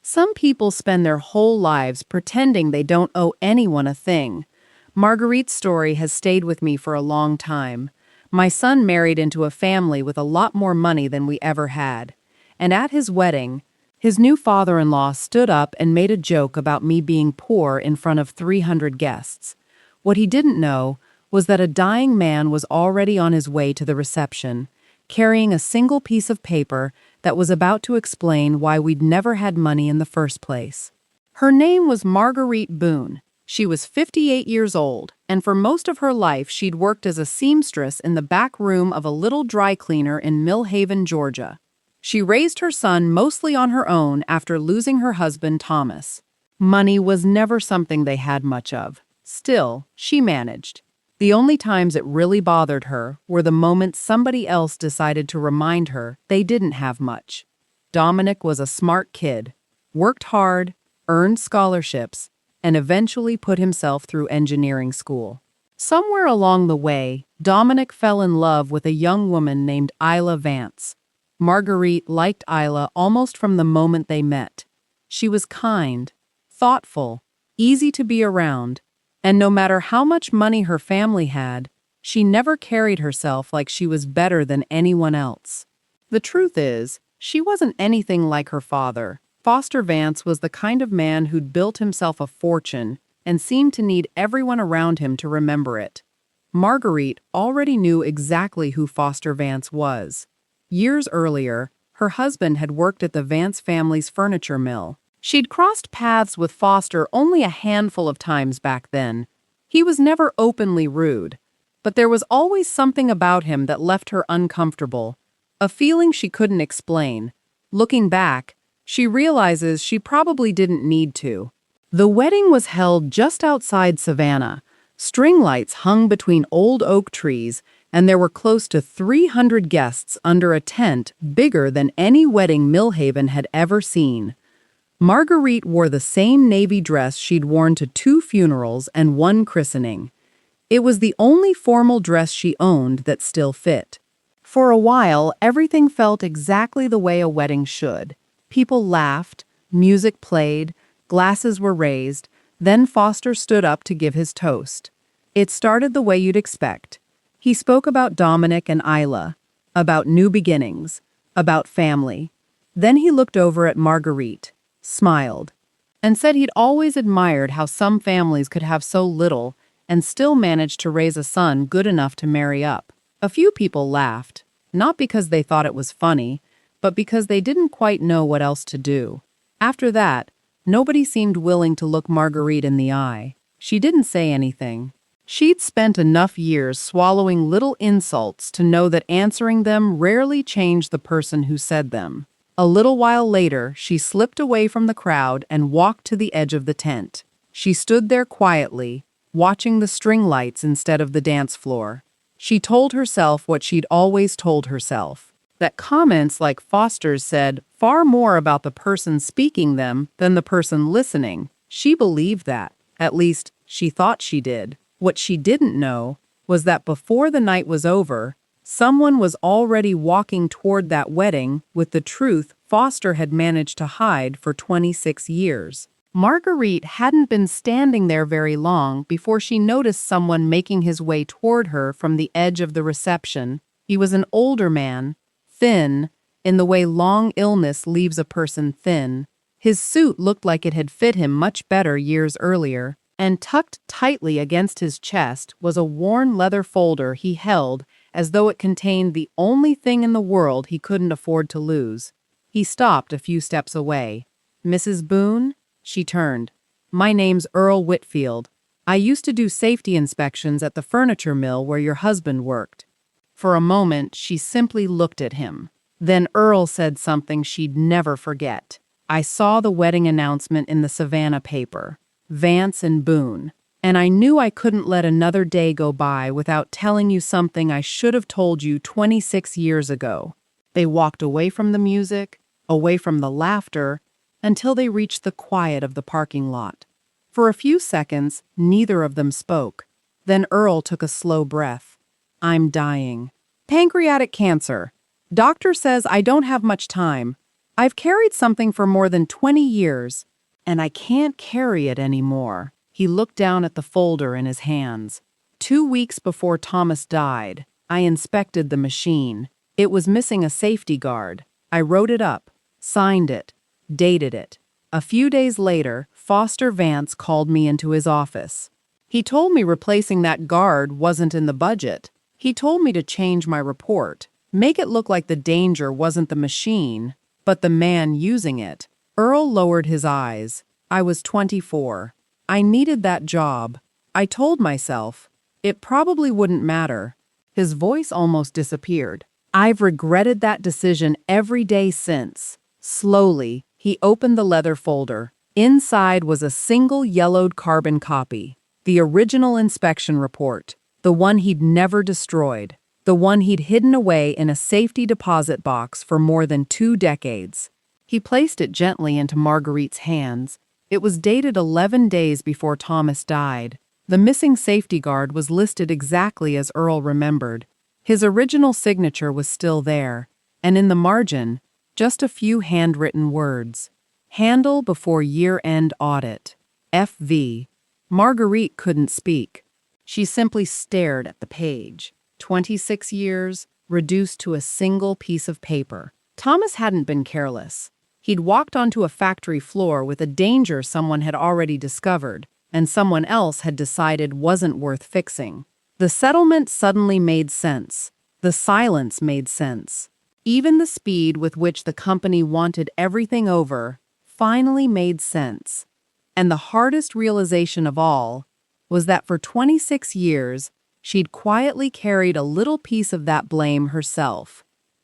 Some people spend their whole lives pretending they don't owe anyone a thing. Marguerite's story has stayed with me for a long time. My son married into a family with a lot more money than we ever had. And at his wedding, his new father-in-law stood up and made a joke about me being poor in front of 300 guests. What he didn't know was that a dying man was already on his way to the reception, carrying a single piece of paper that was about to explain why we'd never had money in the first place. Her name was Marguerite Boone. She was 58 years old, and for most of her life she'd worked as a seamstress in the back room of a little dry cleaner in Mill Haven, Georgia. She raised her son mostly on her own after losing her husband, Thomas. Money was never something they had much of. Still, she managed. The only times it really bothered her were the moments somebody else decided to remind her they didn't have much. Dominic was a smart kid, worked hard, earned scholarships, and eventually put himself through engineering school. Somewhere along the way, Dominic fell in love with a young woman named Isla Vance. Marguerite liked Isla almost from the moment they met. She was kind, thoughtful, easy to be around, and no matter how much money her family had, she never carried herself like she was better than anyone else. The truth is, she wasn't anything like her father. Foster Vance was the kind of man who'd built himself a fortune and seemed to need everyone around him to remember it. Marguerite already knew exactly who Foster Vance was. Years earlier, her husband had worked at the Vance family's furniture mill. She'd crossed paths with Foster only a handful of times back then. He was never openly rude, but there was always something about him that left her uncomfortable, a feeling she couldn't explain. Looking back, she realizes she probably didn't need to. The wedding was held just outside Savannah. String lights hung between old oak trees, and there were close to 300 guests under a tent bigger than any wedding Millhaven had ever seen. Marguerite wore the same navy dress she'd worn to 2 funerals and 1 christening. It was the only formal dress she owned that still fit. For a while, everything felt exactly the way a wedding should. People laughed, music played, glasses were raised, then Foster stood up to give his toast. It started the way you'd expect. He spoke about Dominic and Isla, about new beginnings, about family. Then he looked over at Marguerite, smiled, and said he'd always admired how some families could have so little and still manage to raise a son good enough to marry up. A few people laughed, not because they thought it was funny, but because they didn't quite know what else to do. After that, nobody seemed willing to look Marguerite in the eye. She didn't say anything. She'd spent enough years swallowing little insults to know that answering them rarely changed the person who said them. A little while later, she slipped away from the crowd and walked to the edge of the tent. She stood there quietly, watching the string lights instead of the dance floor. She told herself what she'd always told herself, that comments like Foster's said far more about the person speaking them than the person listening. She believed that. At least, she thought she did. What she didn't know was that before the night was over, someone was already walking toward that wedding with the truth Foster had managed to hide for 26 years. Marguerite hadn't been standing there very long before she noticed someone making his way toward her from the edge of the reception. He was an older man, thin, in the way long illness leaves a person thin. His suit looked like it had fit him much better years earlier, and tucked tightly against his chest was a worn leather folder he held as though it contained the only thing in the world he couldn't afford to lose. He stopped a few steps away. "Mrs. Boone?" She turned. "My name's Earl Whitfield. I used to do safety inspections at the furniture mill where your husband worked." For a moment, she simply looked at him. Then Earl said something she'd never forget. "I saw the wedding announcement in the Savannah paper. Vance and Boone. And I knew I couldn't let another day go by without telling you something I should have told you 26 years ago." They walked away from the music, away from the laughter, until they reached the quiet of the parking lot. For a few seconds, neither of them spoke. Then Earl took a slow breath. "I'm dying. Pancreatic cancer. Doctor says I don't have much time. I've carried something for more than 20 years, and I can't carry it anymore." He looked down at the folder in his hands. 2 weeks before Thomas died, I inspected the machine. It was missing a safety guard. I wrote it up, signed it, dated it. A few days later, Foster Vance called me into his office. He told me replacing that guard wasn't in the budget. He told me to change my report, make it look like the danger wasn't the machine, but the man using it. Earl lowered his eyes. I was 24. I needed that job. I told myself, it probably wouldn't matter. His voice almost disappeared. I've regretted that decision every day since. Slowly, he opened the leather folder. Inside was a single yellowed carbon copy. The original inspection report. The one he'd never destroyed. The one he'd hidden away in a safety deposit box for more than 2 decades. He placed it gently into Marguerite's hands. It was dated 11 days before Thomas died. The missing safety guard was listed exactly as Earl remembered. His original signature was still there, and in the margin, just a few handwritten words. Handle before year-end audit. FV. Marguerite couldn't speak. She simply stared at the page. 26 years, reduced to a single piece of paper. Thomas hadn't been careless. He'd walked onto a factory floor with a danger someone had already discovered, and someone else had decided wasn't worth fixing. The settlement suddenly made sense. The silence made sense. Even the speed with which the company wanted everything over finally made sense. And the hardest realization of all was that for 26 years, she'd quietly carried a little piece of that blame herself.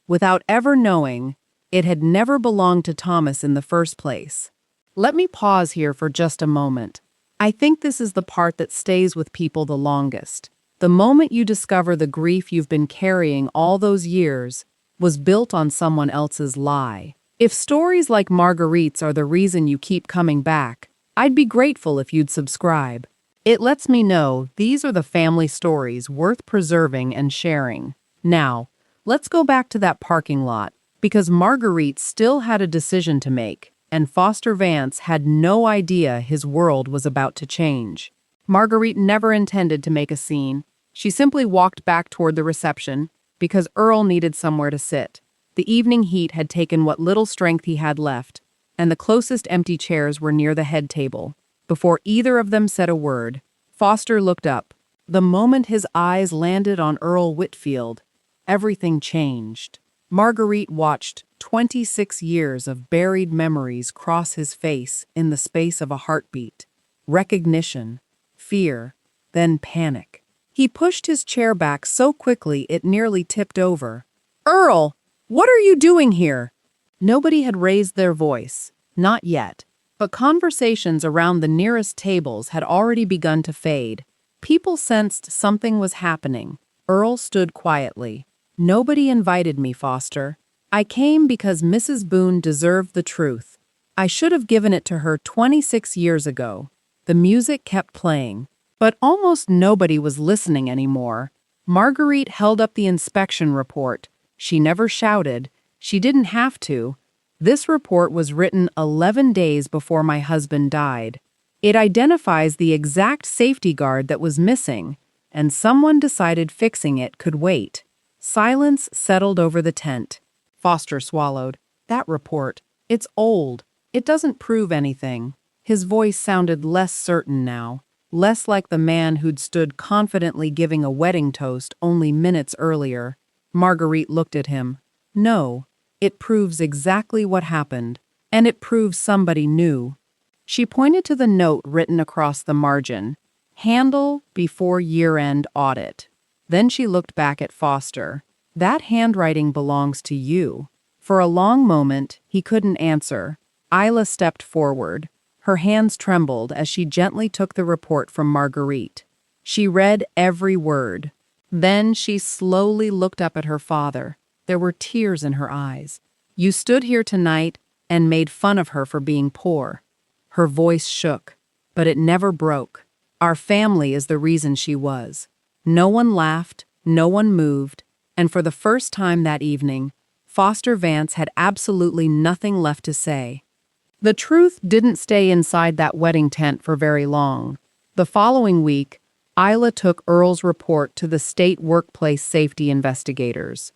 Without ever knowing, it had never belonged to Thomas in the first place. Let me pause here for just a moment. I think this is the part that stays with people the longest. The moment you discover the grief you've been carrying all those years was built on someone else's lie. If stories like Marguerite's are the reason you keep coming back, I'd be grateful if you'd subscribe. It lets me know these are the family stories worth preserving and sharing. Now, let's go back to that parking lot, because Marguerite still had a decision to make, and Foster Vance had no idea his world was about to change. Marguerite never intended to make a scene. She simply walked back toward the reception, because Earl needed somewhere to sit. The evening heat had taken what little strength he had left, and the closest empty chairs were near the head table. Before either of them said a word, Foster looked up. The moment his eyes landed on Earl Whitfield, everything changed. Marguerite watched 26 years of buried memories cross his face in the space of a heartbeat. Recognition, fear, then panic. He pushed his chair back so quickly it nearly tipped over. "Earl, what are you doing here?" Nobody had raised their voice, not yet, but conversations around the nearest tables had already begun to fade. People sensed something was happening. Earl stood quietly. "Nobody invited me, Foster. I came because Mrs. Boone deserved the truth. I should have given it to her 26 years ago." The music kept playing, but almost nobody was listening anymore. Marguerite held up the inspection report. She never shouted. She didn't have to. This report was written 11 days before my husband died. It identifies the exact safety guard that was missing, and someone decided fixing it could wait. Silence settled over the tent. Foster swallowed. "That report, it's old. It doesn't prove anything." His voice sounded less certain now, less like the man who'd stood confidently giving a wedding toast only minutes earlier. Marguerite looked at him. "No, it proves exactly what happened, and it proves somebody knew." She pointed to the note written across the margin. "Handle before year-end audit." Then she looked back at Foster. "That handwriting belongs to you." For a long moment, he couldn't answer. Isla stepped forward. Her hands trembled as she gently took the report from Marguerite. She read every word. Then she slowly looked up at her father. There were tears in her eyes. "You stood here tonight and made fun of her for being poor." Her voice shook, but it never broke. "Our family is the reason she was." No one laughed, no one moved, and for the first time that evening, Foster Vance had absolutely nothing left to say. The truth didn't stay inside that wedding tent for very long. The following week, Isla took Earl's report to the state workplace safety investigators.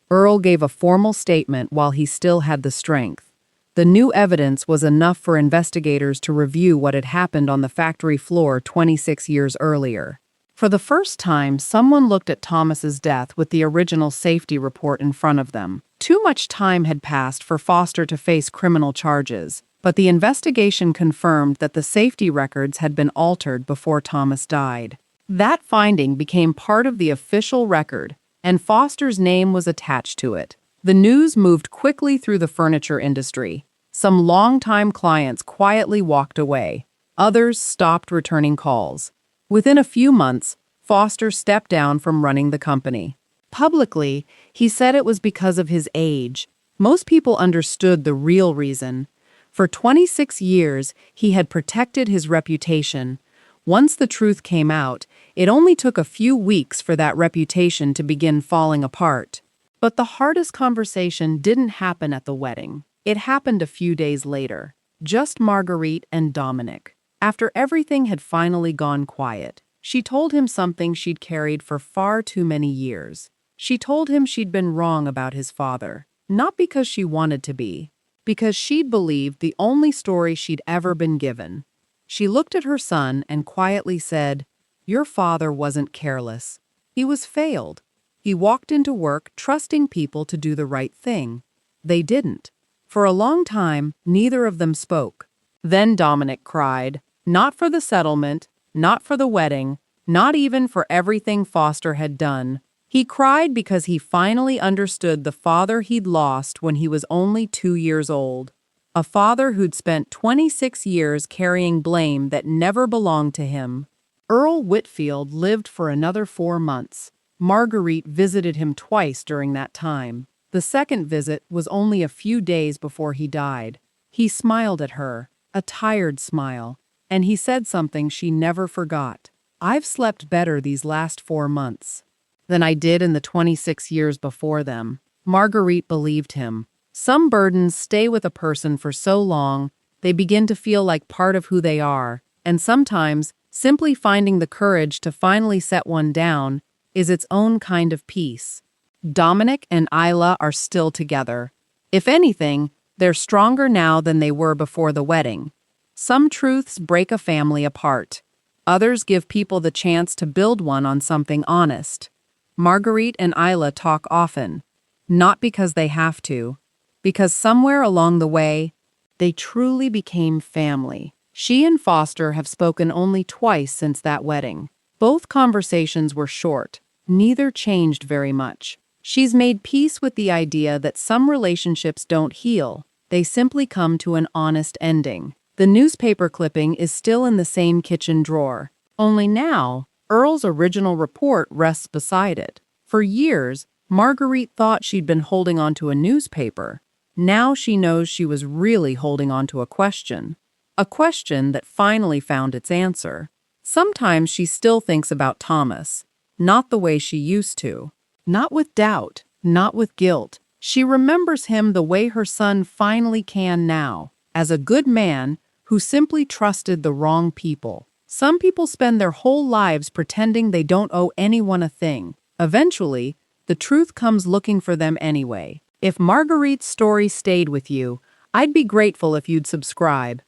Earl gave a formal statement while he still had the strength. The new evidence was enough for investigators to review what had happened on the factory floor 26 years earlier. For the first time, someone looked at Thomas's death with the original safety report in front of them. Too much time had passed for Foster to face criminal charges, but the investigation confirmed that the safety records had been altered before Thomas died. That finding became part of the official record, and Foster's name was attached to it. The news moved quickly through the furniture industry. Some longtime clients quietly walked away. Others stopped returning calls. Within a few months, Foster stepped down from running the company. Publicly, he said it was because of his age. Most people understood the real reason. For 26 years, he had protected his reputation. Once the truth came out, it only took a few weeks for that reputation to begin falling apart. But the hardest conversation didn't happen at the wedding. It happened a few days later. Just Marguerite and Dominic. After everything had finally gone quiet, she told him something she'd carried for far too many years. She told him she'd been wrong about his father, not because she wanted to be, because she'd believed the only story she'd ever been given. She looked at her son and quietly said, "Your father wasn't careless. He was failed. He walked into work trusting people to do the right thing. They didn't." For a long time, neither of them spoke. Then Dominic cried, not for the settlement, not for the wedding, not even for everything Foster had done. He cried because he finally understood the father he'd lost when he was only 2 years old. A father who'd spent 26 years carrying blame that never belonged to him. Earl Whitfield lived for another 4 months. Marguerite visited him twice during that time. The second visit was only a few days before he died. He smiled at her, a tired smile, and he said something she never forgot. "I've slept better these last 4 months than I did in the 26 years before them." Marguerite believed him. Some burdens stay with a person for so long, they begin to feel like part of who they are, and sometimes simply finding the courage to finally set one down is its own kind of peace. Dominic and Isla are still together. If anything, they're stronger now than they were before the wedding. Some truths break a family apart. Others give people the chance to build one on something honest. Marguerite and Isla talk often, not because they have to, because somewhere along the way, they truly became family. She and Foster have spoken only twice since that wedding. Both conversations were short. Neither changed very much. She's made peace with the idea that some relationships don't heal. They simply come to an honest ending. The newspaper clipping is still in the same kitchen drawer. Only now, Earl's original report rests beside it. For years, Marguerite thought she'd been holding onto a newspaper. Now she knows she was really holding onto a question. A question that finally found its answer. Sometimes she still thinks about Thomas, not the way she used to. Not with doubt, not with guilt. She remembers him the way her son finally can now, as a good man who simply trusted the wrong people. Some people spend their whole lives pretending they don't owe anyone a thing. Eventually, the truth comes looking for them anyway. If Marguerite's story stayed with you, I'd be grateful if you'd subscribe.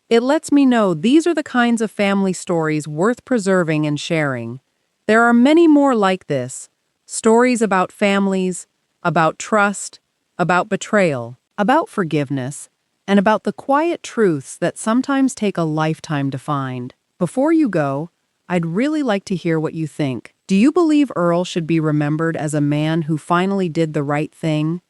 It lets me know these are the kinds of family stories worth preserving and sharing. There are many more like this. Stories about families, about trust, about betrayal, about forgiveness, and about the quiet truths that sometimes take a lifetime to find. Before you go, I'd really like to hear what you think. Do you believe Earl should be remembered as a man who finally did the right thing?